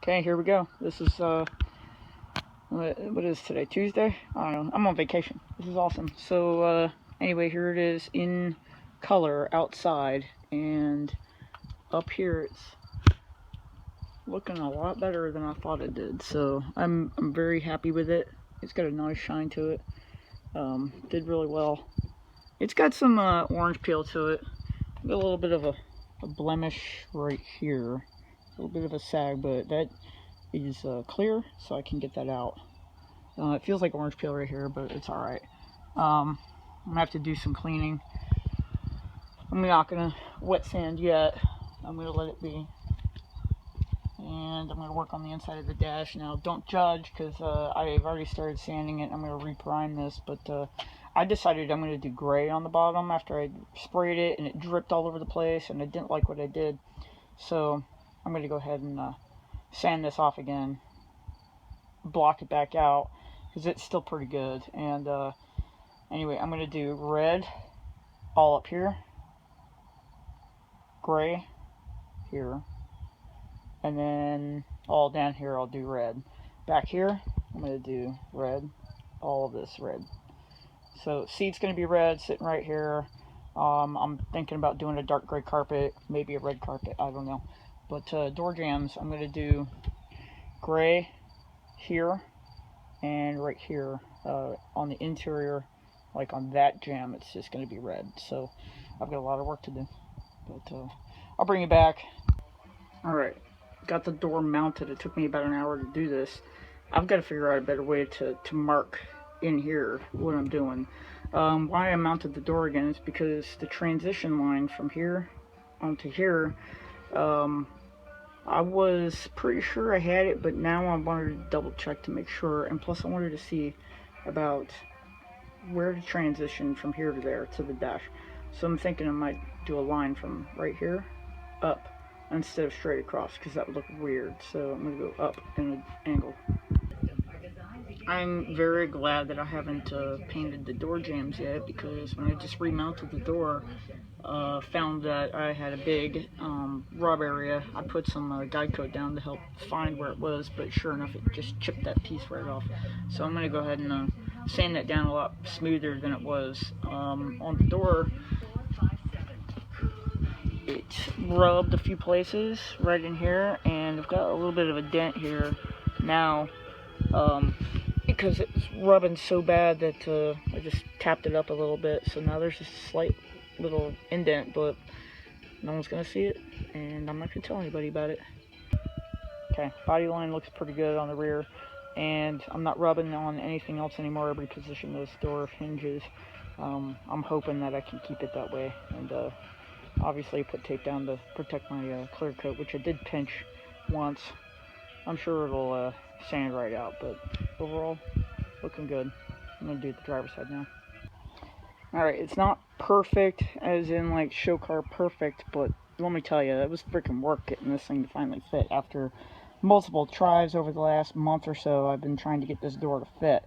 Okay, here we go. This is, what is today? Tuesday? I don't know. I'm on vacation. This is awesome. So, anyway, here it is in color outside, and up here it's looking a lot better than I thought it did. So, I'm very happy with it. It's got a nice shine to it. Did really well. It's got some orange peel to it. Got a little bit of a blemish right here. A little bit of a sag, but that is clear, so I can get that out. It feels like orange peel right here, but it's alright. I'm going to have to do some cleaning. I'm not going to wet sand yet. I'm going to let it be. And I'm going to work on the inside of the dash. Now, don't judge, because I've already started sanding it. I'm going to reprime this, but I decided I'm going to do gray on the bottom after I sprayed it, and it dripped all over the place, and I didn't like what I did. So, I'm going to go ahead and sand this off again, block it back out, because it's still pretty good. And anyway, I'm going to do red all up here, gray here, and then all down here I'll do red. Back here I'm going to do red, all of this red. So seat's going to be red, sitting right here. I'm thinking about doing a dark gray carpet, maybe a red carpet, I don't know. But door jambs, I'm going to do gray here and right here on the interior. Like on that jamb, it's just going to be red. So I've got a lot of work to do, but I'll bring you back. Alright, got the door mounted. It took me about an hour to do this. I've got to figure out a better way to mark in here what I'm doing. Why I mounted the door again is because the transition line from here onto here, I was pretty sure I had it, but now I wanted to double check to make sure, and plus I wanted to see about where to transition from here to there to the dash. So I'm thinking I might do a line from right here up instead of straight across, because that would look weird. So I'm going to go up in an angle. I'm very glad that I haven't painted the door jambs yet, because when I just remounted the door, found that I had a big rub area. I put some guide coat down to help find where it was, but sure enough it just chipped that piece right off. So I'm going to go ahead and sand that down a lot smoother than it was. On the door, it rubbed a few places right in here, and I've got a little bit of a dent here now, because it was rubbing so bad that I just tapped it up a little bit. So now there's just a slight little indent, but no one's gonna see it, and I'm not gonna tell anybody about it. Okay, body line looks pretty good on the rear, and I'm not rubbing on anything else anymore. I repositioned those door hinges. I'm hoping that I can keep it that way, and obviously put tape down to protect my clear coat, which I did pinch once. I'm sure it'll sand right out, but overall, looking good. I'm gonna do the driver's side now. Alright, it's not perfect, as in like show car perfect, but let me tell you, that was freaking work getting this thing to finally fit. After multiple tries over the last month or so, I've been trying to get this door to fit,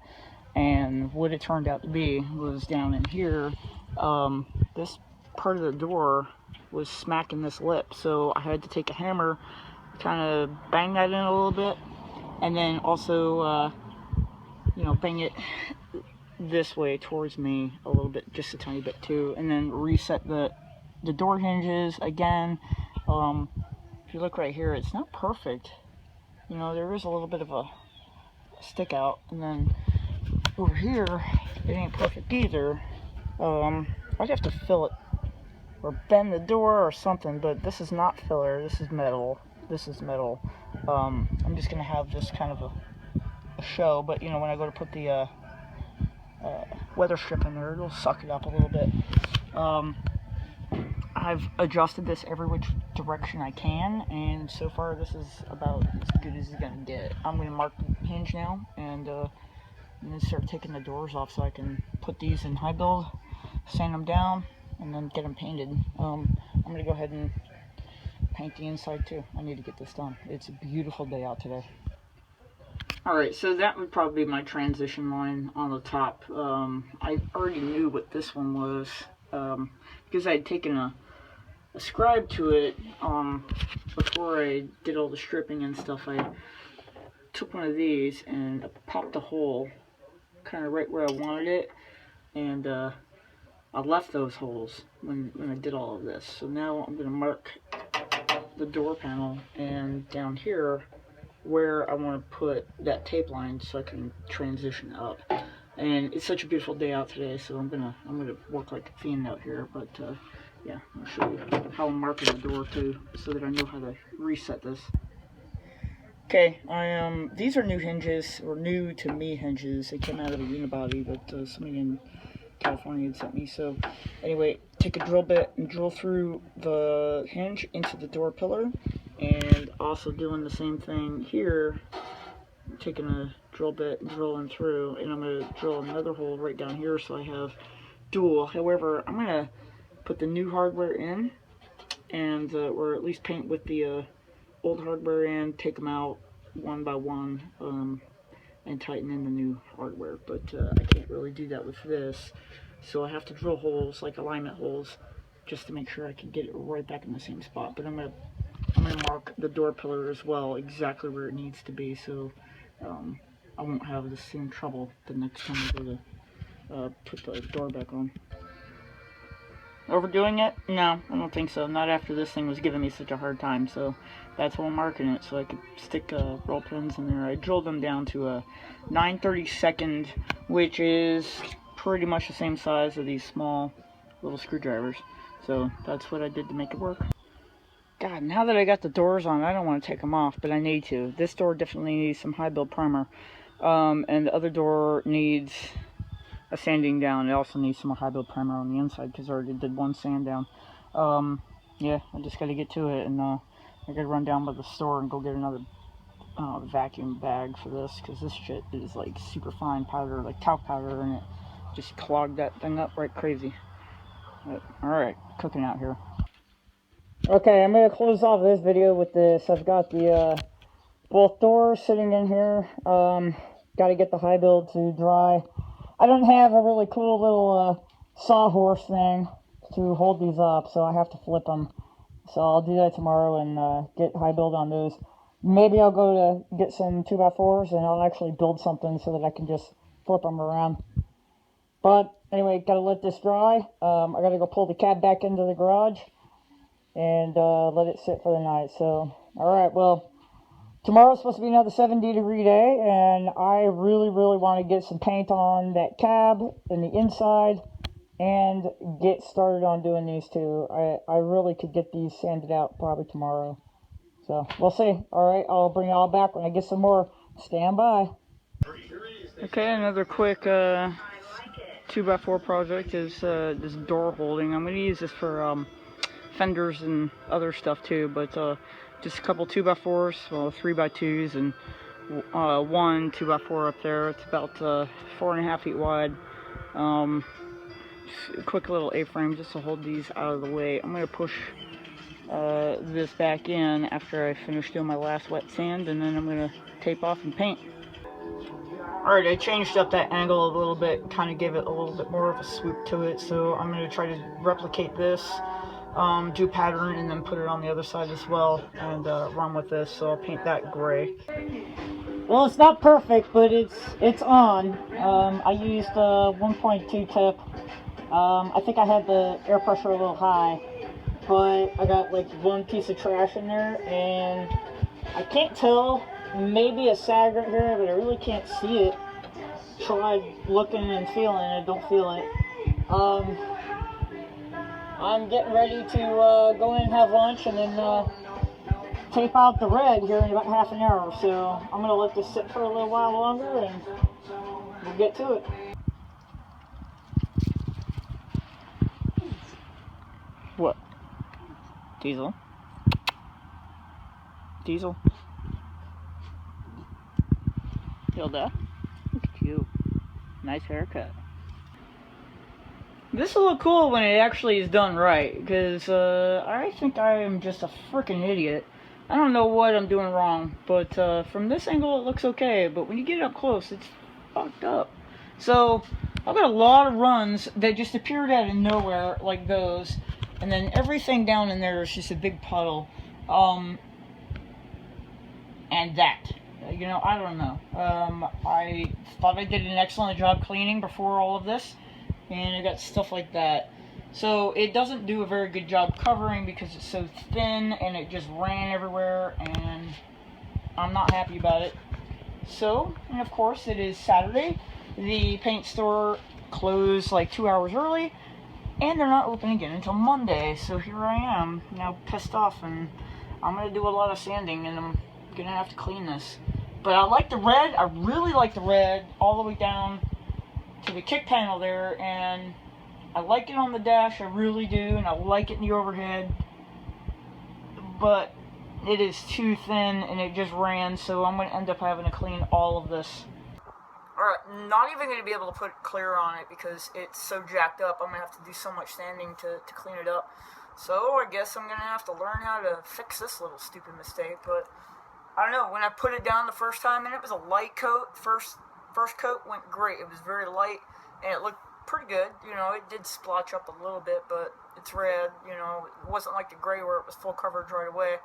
and what it turned out to be was down in here, this part of the door was smacking this lip, so I had to take a hammer, kind of bang that in a little bit, and then also, you know, bang it this way towards me a little bit, just a tiny bit too, and then reset the door hinges again. If you look right here, it's not perfect. You know, there is a little bit of a stick out, and then over here, it ain't perfect either. I'd have to fill it or bend the door or something, but this is not filler. This is metal. This is metal. I'm just gonna have this kind of a show, but you know, when I go to put the weather strip in there, it'll suck it up a little bit. I've adjusted this every which direction I can, and so far this is about as good as it's gonna get. I'm gonna mark the hinge now, and then start taking the doors off so I can put these in high build, sand them down, and then get them painted. I'm gonna go ahead and paint the inside too. I need to get this done. It's a beautiful day out today. Alright, so that would probably be my transition line on the top. I already knew what this one was, because I had taken ascribed to it, before I did all the stripping and stuff, I took one of these and popped a hole kind of right where I wanted it, and I left those holes when I did all of this. So now I'm going to mark the door panel and down here where I want to put that tape line so I can transition up. And it's such a beautiful day out today, so I'm gonna work like a fiend out here. But yeah, I'll show you how I'm marking the door too, so that I know how to reset this. Okay, these are new hinges, or new to me hinges. They came out of a unibody that somebody in California had sent me. So anyway, take a drill bit and drill through the hinge into the door pillar, and also doing the same thing here, taking a drill bit and drilling through, and I'm going to drill another hole right down here so I have dual. However, I'm going to put the new hardware in, and or at least paint with the old hardware in, take them out one by one, and tighten in the new hardware. But I can't really do that with this, so I have to drill holes, like alignment holes, just to make sure I can get it right back in the same spot. But I'm gonna mark the door pillar as well, exactly where it needs to be, so I won't have the same trouble the next time I go to put the door back on. Overdoing it? No, I don't think so. Not after this thing was giving me such a hard time, so that's why I'm marking it, so I could stick roll pins in there. I drilled them down to a 9/32, which is pretty much the same size of these small little screwdrivers. So that's what I did to make it work. God, now that I got the doors on, I don't want to take them off, but I need to. This door definitely needs some high build primer, and the other door needs a sanding down. It also needs some more high build primer on the inside because I already did one sand down. Yeah, I just got to get to it, and I got to run down by the store and go get another vacuum bag for this, because this shit is like super fine powder, like talc powder, and it just clogged that thing up right crazy. Alright, cooking out here. Okay, I'm going to close off this video with this. I've got the both doors sitting in here. Got to get the high build to dry. I don't have a really cool little sawhorse thing to hold these up, so I have to flip them. So I'll do that tomorrow and get high build on those. Maybe I'll go to get some 2x4s and I'll actually build something so that I can just flip them around. But anyway, gotta let this dry. I gotta go pull the cab back into the garage and let it sit for the night. So, alright, well, tomorrow's supposed to be another 70-degree day, and I really want to get some paint on that cab and the inside and get started on doing these two. I really could get these sanded out probably tomorrow. So, we'll see. Alright, I'll bring it all back when I get some more. Stand by. Okay, another quick 2x4 project is this door holding. I'm going to use this for fenders and other stuff too, but just a couple 2x4s, well 3x2s, and one 2x4 up there. It's about 4.5 feet wide. Just a quick little A-frame just to hold these out of the way. I'm going to push this back in after I finish doing my last wet sand, and then I'm going to tape off and paint. Alright, I changed up that angle a little bit, kind of gave it a little bit more of a swoop to it, so I'm going to try to replicate this, do pattern, and then put it on the other side as well, and run with this. So I'll paint that gray. Well, it's not perfect, but it's on. I used 1.2 tip. I think I had the air pressure a little high, but I got like one piece of trash in there, and I can't tell. Maybe a sag right here, but I really can't see it. Tried looking and feeling it, don't feel it. I'm getting ready to go in and have lunch, and then tape out the red here in about half an hour. So I'm going to let this sit for a little while longer, and we'll get to it. What? Diesel? Diesel? Hilda, look at you. Nice haircut. This will look cool when it actually is done right, because I think I am just a freaking idiot. I don't know what I'm doing wrong, but from this angle it looks okay, but when you get it up close, it's fucked up. So, I've got a lot of runs that just appeared out of nowhere, like those, and then everything down in there is just a big puddle. And that, you know, I don't know. I thought I did an excellent job cleaning before all of this, and I got stuff like that. So it doesn't do a very good job covering because it's so thin and it just ran everywhere, and I'm not happy about it. So, and of course, it is Saturday. The paint store closed like 2 hours early, and they're not open again until Monday. So here I am, now pissed off, and I'm gonna do a lot of sanding, and I'm gonna have to clean this. But I like the red. I really like the red all the way down to the kick panel there, and I like it on the dash. I really do, and I like it in the overhead. But it is too thin, and it just ran, so I'm gonna end up having to clean all of this. Alright, not even going to be able to put clear on it because it's so jacked up. I'm going to have to do so much sanding to clean it up. So I guess I'm going to have to learn how to fix this little stupid mistake. But I don't know, when I put it down the first time, and it was a light coat, first coat went great. It was very light, and it looked pretty good. You know, it did splotch up a little bit, but it's red. You know, it wasn't like the gray where it was full coverage right away.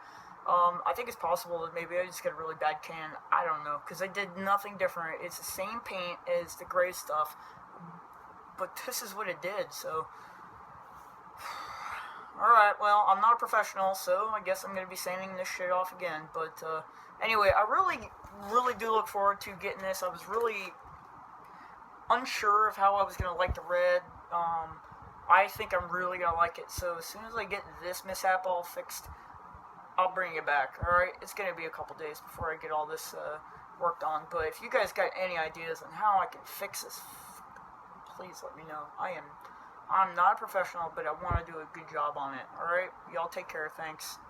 I think it's possible that maybe I just got a really bad can. I don't know, because I did nothing different. It's the same paint as the gray stuff, but this is what it did, so... Alright, well, I'm not a professional, so I guess I'm going to be sanding this shit off again, but anyway, I really do look forward to getting this. I was really unsure of how I was going to like the red. I think I'm really going to like it, so as soon as I get this mishap all fixed, I'll bring it back, alright? It's going to be a couple days before I get all this worked on, but if you guys got any ideas on how I can fix this, please let me know. I'm not a professional, but I want to do a good job on it, alright? Y'all take care, thanks.